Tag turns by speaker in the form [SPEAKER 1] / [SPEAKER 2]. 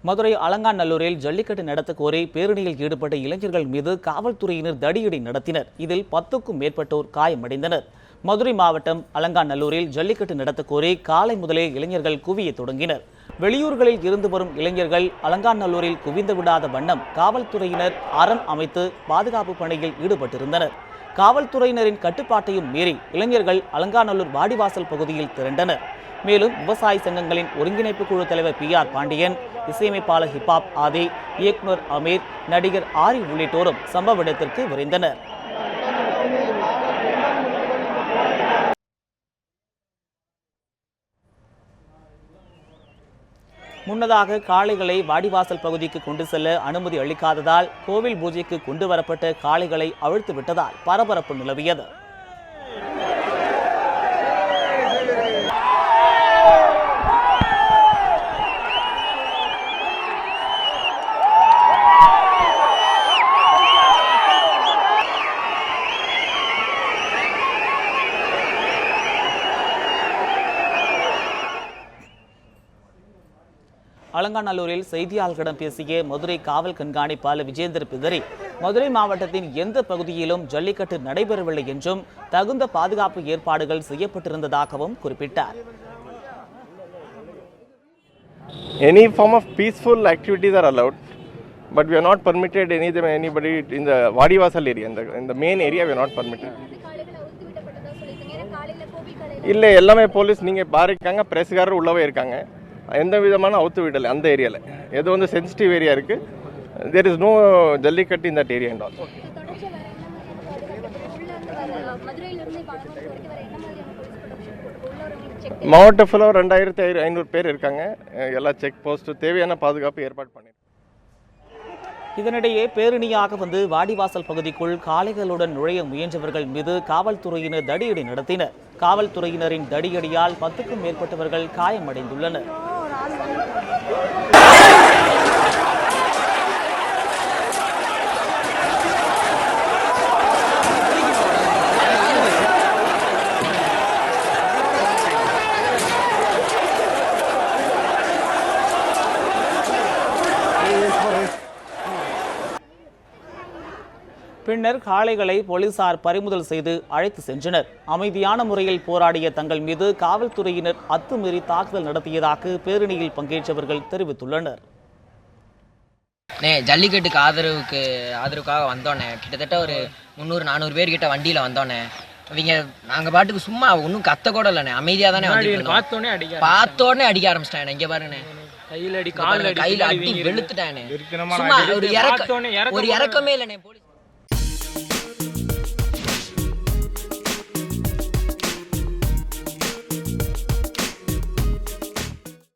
[SPEAKER 1] மதுரை அலங்காநல்லூரில் ஜல்லிக்கட்டு நடத்த கோரி பேரணியில் ஈடுபட்ட இளைஞர்கள் மீது காவல்துறையினர் தடியடி நடத்தினர். இதில் 10க்கும் மேற்பட்டோர் காயமடைந்தனர். மதுரை மாவட்டம் அலங்காநல்லூரில் ஜல்லிக்கட்டு நடத்த கோரி காலை முதலே இளைஞர்கள் குவிய தொடங்கினர். வெளியூர்களில் இருந்து வரும் இளைஞர்கள் அலங்காநல்லூரில் குவிந்து விடாத வண்ணம் காவல்துறையினர் அரண் அமைத்து பாதுகாப்பு பணியில் ஈடுபட்டிருந்தனர். காவல்துறையினரின் கட்டுப்பாட்டையும் மீறி இளைஞர்கள் அலங்காநல்லூர் வாடிவாசல் பகுதியில் திரண்டனர். மேலும் விவசாய சங்கங்களின் ஒருங்கிணைப்பு குழு தலைவர் PR பாண்டியன், இசையமைப்பாளர் ஹிப்ஹாப் ஆதி, இயக்குனர் அமீர், நடிகர் ஆரி உள்ளிட்டோரும் சம்பவ இடத்திற்கு விரைந்தனர். முன்னதாக காளைகளை வாடிவாசல் பகுதிக்கு கொண்டு செல்ல அனுமதி அளிக்காததால் கோவில் பூஜைக்கு கொண்டு வரப்பட்ட காளைகளை அவிழ்த்து விட்டதால் பரபரப்பு நிலவியது. அலங்காநல்லூரில் செய்தியாளர்களிடம் பேசிய மதுரை காவல் கண்காணிப்பாளர் விஜேந்தர் பிதரி, மதுரை மாவட்டத்தின் எந்த பகுதியிலும் ஜல்லிக்கட்டு நடைபெறவில்லை என்றும் தகுந்த பாதுகாப்பு ஏற்பாடுகள் செய்யப்பட்டிருந்ததாகவும் குறிப்பிட்டார்.
[SPEAKER 2] Any form of peaceful activities are allowed, but we are not permitted anybody in the Vadivasal area. In the main area, we are not permitted. இல்லை, எல்லாமே போலீஸ் நீங்கள் பாருக்காங்க, பிரஸ்காரர் உள்ளவே இருக்காங்க. எந்த விதமான அவுத்து விடலை அந்த ஏரியாவில். எது வந்து சென்சிட்டிவ் ஏரியா இருக்குது. There is no jallikattu in that area and all. மாவட்ட ஃபுல்லாக 2500 பேர் இருக்காங்க. எல்லா செக் போஸ்ட்டு தேவையான பாதுகாப்பு ஏற்பாடு பண்ணி.
[SPEAKER 1] இதனிடையே பேரணியாக வந்து வாடிவாசல் பகுதிக்குள் காளைகளுடன் நுழைய முயன்றவர்கள் மீது காவல்துறையினர் தடியடி நடத்தினர். காவல்துறையினரின் தடியடியால் 10க்கும் மேற்பட்டவர்கள் காயமடைந்துள்ளனர். பின்னர் காளைகளை போலீசார் பறிமுதல் செய்து அழைத்து சென்றனர். அமைதியான முறையில் போராடிய தங்கள் மீது காவல்துறையினர் அத்துமீறி தாக்குதல் நடத்தியதாக பேரணியில் பங்கேற்றவர்கள் தெரிவித்துள்ளனர்.
[SPEAKER 3] ஜல்லிக்கட்டுக்கு ஆதரவுக்காக வந்தோன்னே கிட்டத்தட்ட ஒரு 300-400 பேர் கிட்ட வண்டியில வந்தோன்னே இவங்க நாங்க பாட்டுக்கு சும்மா ஒன்றும் கத்த கூட இல்லைண்ணே, அமைதியா தானே பார்த்தோன்னே அடிக்க ஆரம்பிச்சிட்டாங்க. இங்க பாருண்ணே, கையில அடி வெளுத்துட்டானே, சும்மா ஒரு இறக்கமே இல்லைண்ணே.